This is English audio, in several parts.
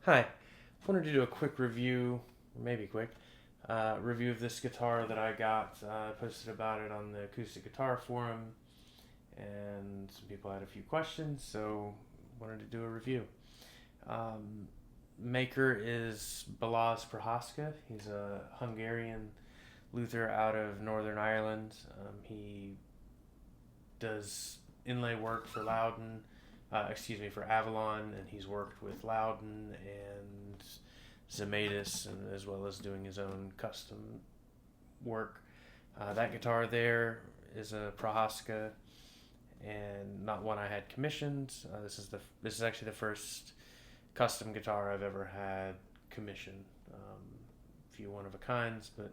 Hi, wanted to do a quick review, or maybe quick, review of this guitar that I got. I posted about it on the Acoustic Guitar Forum, and some people had a few questions, so wanted to do a review. Um, Maker is Balazs Prohaszka. He's a Hungarian luthier out of Northern Ireland. He does inlay work for Loudon, for Avalon, and he's worked with Loudon and Zematis, and as well as doing his own custom work. That guitar there is a Prohaszka, and not one I had commissioned. This is actually the first custom guitar I've ever had commissioned. Few one of a kinds, but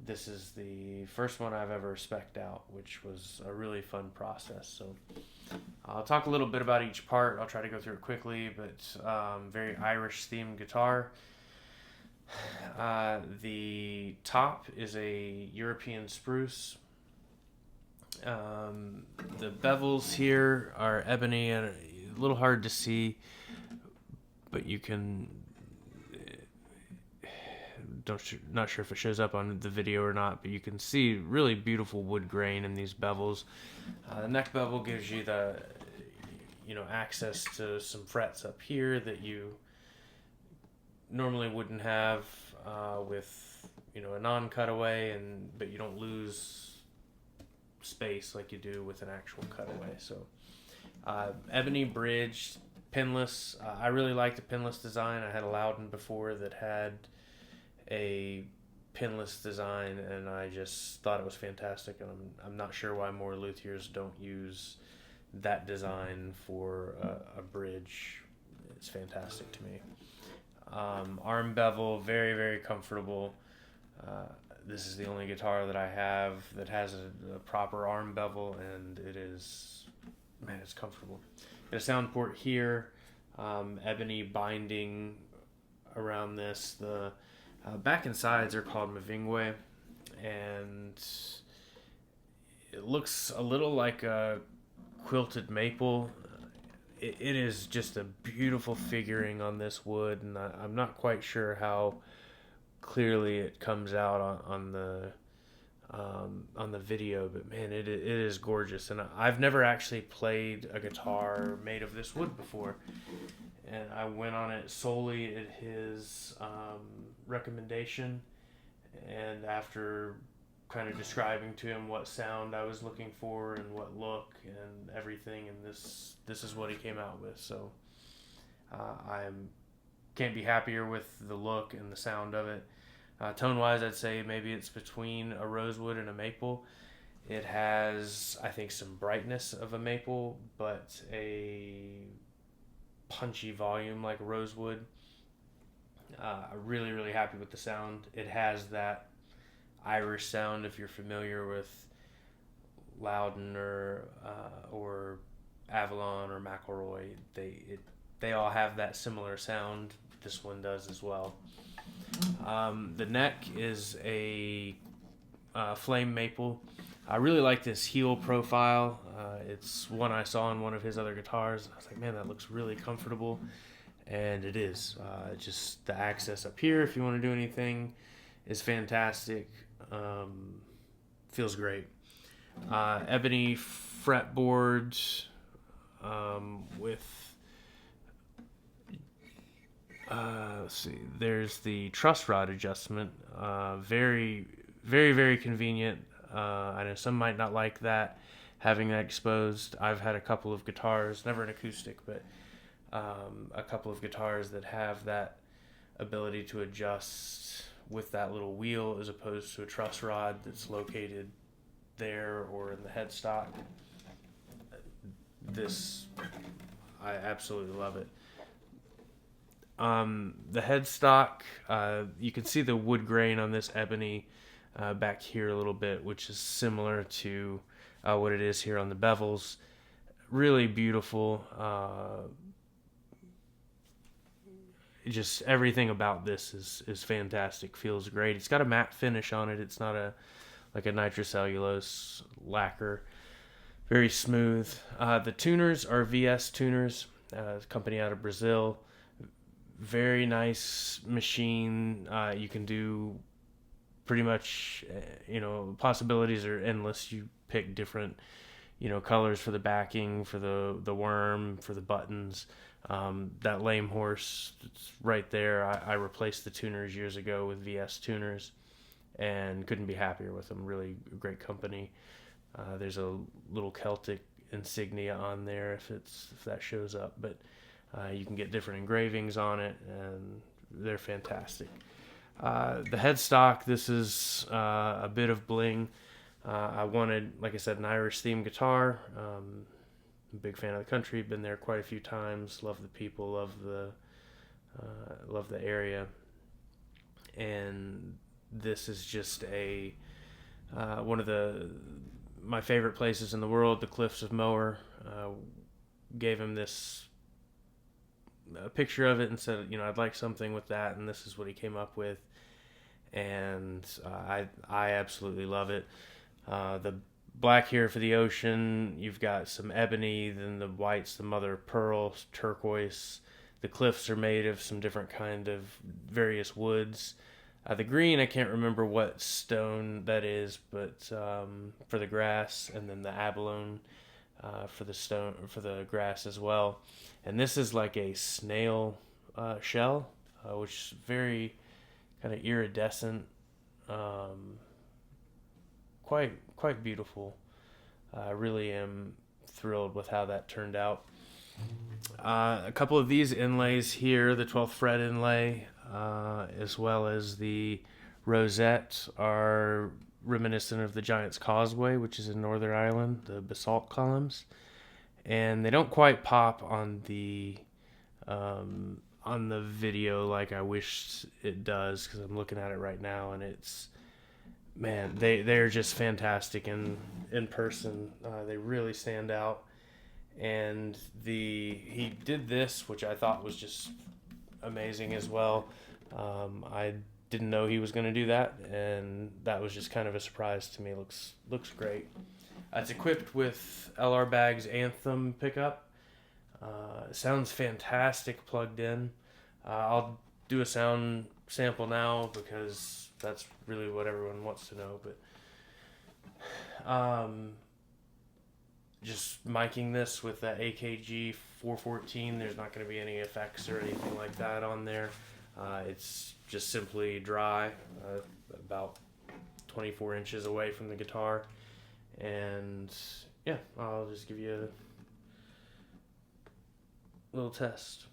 this is the first one I've ever spec'd out, which was a really fun process. So I'll talk a little bit about each part. I'll try to go through it quickly, but very Irish themed guitar. The top is a European spruce. The bevels here are ebony and a little hard to see, but you can not sure if it shows up on the video or not, but you can see really beautiful wood grain in these bevels. The neck bevel gives you the access to some frets up here that you normally wouldn't have with a non-cutaway, but you don't lose space like you do with an actual cutaway. So ebony bridge, pinless. I really like the pinless design. I had a Loudon before that had a pinless design, and I just thought it was fantastic, and I'm not sure why more luthiers don't use that design for a bridge. It's fantastic to me. Arm bevel, very, very comfortable. This is the only guitar that I have that has a proper arm bevel, and it's comfortable. Got a sound port here, ebony binding around this. The back and sides are called Mavingwe, and it looks a little like a quilted maple. It is just a beautiful figuring on this wood, and I'm not quite sure how clearly it comes out on the video, but man, it is gorgeous. And I've never actually played a guitar made of this wood before, and I went on it solely at his recommendation, and after kind of describing to him what sound I was looking for and what look and everything, and this is what he came out with. So I can't be happier with the look and the sound of it. Tone wise, I'd say maybe it's between a rosewood and a maple. It has, I think, some brightness of a maple, but a punchy volume like rosewood. Really, really happy with the sound. It has that Irish sound. If you're familiar with Loudon or Avalon or McElroy, they all have that similar sound. This one does as well. The neck is a flame maple. I really like this heel profile. It's one I saw on one of his other guitars. I was like, man, that looks really comfortable. And it is. Just the access up here, if you want to do anything, is fantastic. Feels great. Ebony fretboard with... let's see. There's the truss rod adjustment. Very, very, very convenient. I know some might not like that, having that exposed. I've had a couple of guitars, never an acoustic, but a couple of guitars that have that ability to adjust with that little wheel, as opposed to a truss rod that's located there or in the headstock. I absolutely love it. The headstock, you can see the wood grain on this ebony back here a little bit, which is similar to what it is here on the bevels. Really beautiful. Just everything about this is fantastic. Feels great. It's got a matte finish on it. It's not like a nitrocellulose lacquer. Very smooth. The tuners are VS tuners, a company out of Brazil. very nice machine. You can do pretty much, possibilities are endless. You pick different, colors for the backing, for the worm, for the buttons. That lame horse, it's right there. I replaced the tuners years ago with VS tuners, and couldn't be happier with them. Really great company. There's a little Celtic insignia on there if that shows up, but you can get different engravings on it, and they're fantastic. The headstock, this is a bit of bling. I wanted, like I said, an Irish themed guitar. I'm a big fan of the country. Been there quite a few times. Love the people. Love the area. And this is just one of my favorite places in the world, the Cliffs of Moher. Gave him a picture of it and said, I'd like something with that, and this is what he came up with. And I absolutely love it. The black here for the ocean. You've got some ebony, then the whites, the mother of pearl, turquoise. The cliffs are made of some different kind of various woods. The green, I can't remember what stone that is, but for the grass, and then the abalone for the grass as well. And this is like a snail shell, which is very kind of iridescent, quite beautiful. I really am thrilled with how that turned out. A couple of these inlays here, the 12th fret inlay, as well as the rosette, are reminiscent of the Giant's Causeway, which is in Northern Ireland, the basalt columns. And they don't quite pop on the video like I wish it does, because I'm looking at it right now, and they're just fantastic in person. They really stand out. And he did this, which I thought was just amazing as well. I didn't know he was going to do that, and that was just kind of a surprise to me. Looks great. It's equipped with LR Bag's Anthem pickup. Sounds fantastic plugged in. I'll do a sound sample now because that's really what everyone wants to know. But just miking this with the AKG 414, there's not going to be any effects or anything like that on there. It's just simply dry, about 24 inches away from the guitar. And yeah, I'll just give you a little test.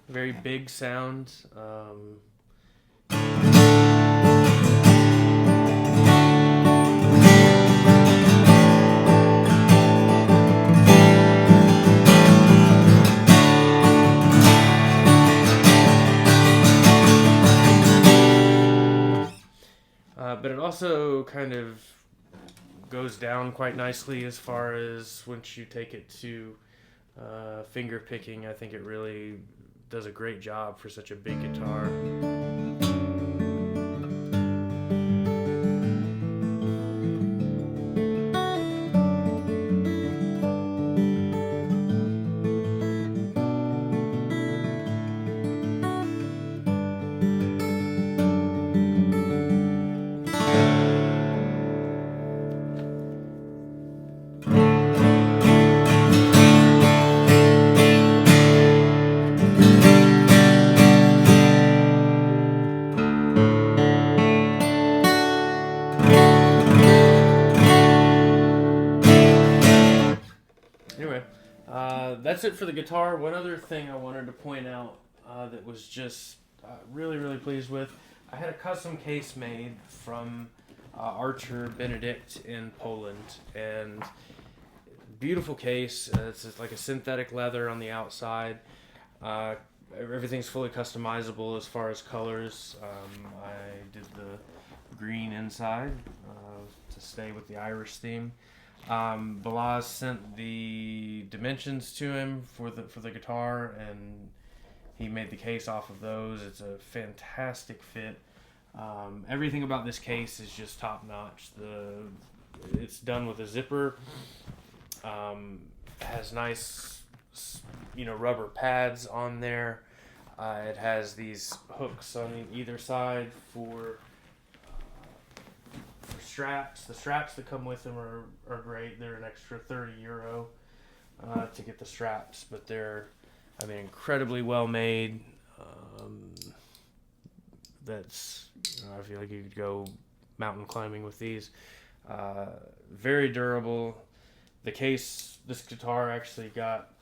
Very big sound. But it also kind of goes down quite nicely as far as once you take it to finger picking. I think it really does a great job for such a big guitar. Anyway, that's it for the guitar. One other thing I wanted to point out that was just really, really pleased with. I had a custom case made from Archer Benedict in Poland, and beautiful case. It's like a synthetic leather on the outside. Everything's fully customizable as far as colors. I did the green inside to stay with the Irish theme. Balazs sent the dimensions to him for the guitar, and he made the case off of those. It's a fantastic fit. Everything about this case is just top notch. It's done with a zipper. Has nice, rubber pads on there. It has these hooks on either side for straps. The straps that come with them are great. They're an extra €30 to get the straps, but they're, incredibly well made. I feel like you could go mountain climbing with these. Very durable. This guitar actually got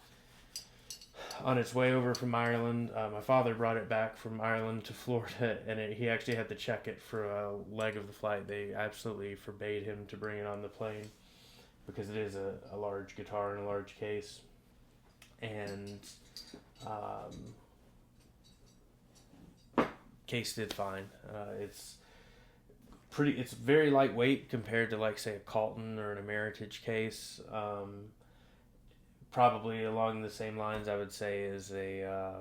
on its way over from Ireland. My father brought it back from Ireland to Florida, and he actually had to check it for a leg of the flight. They absolutely forbade him to bring it on the plane because it is a large guitar in a large case. And case did fine. It's very lightweight compared to, like, say, a Calton or an Ameritage case. Probably along the same lines, I would say, is a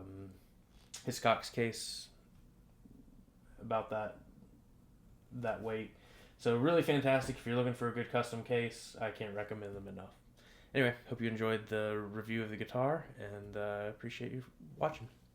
Hiscox case, about that weight. So really fantastic. If you're looking for a good custom case, I can't recommend them enough. Anyway, hope you enjoyed the review of the guitar, and appreciate you watching.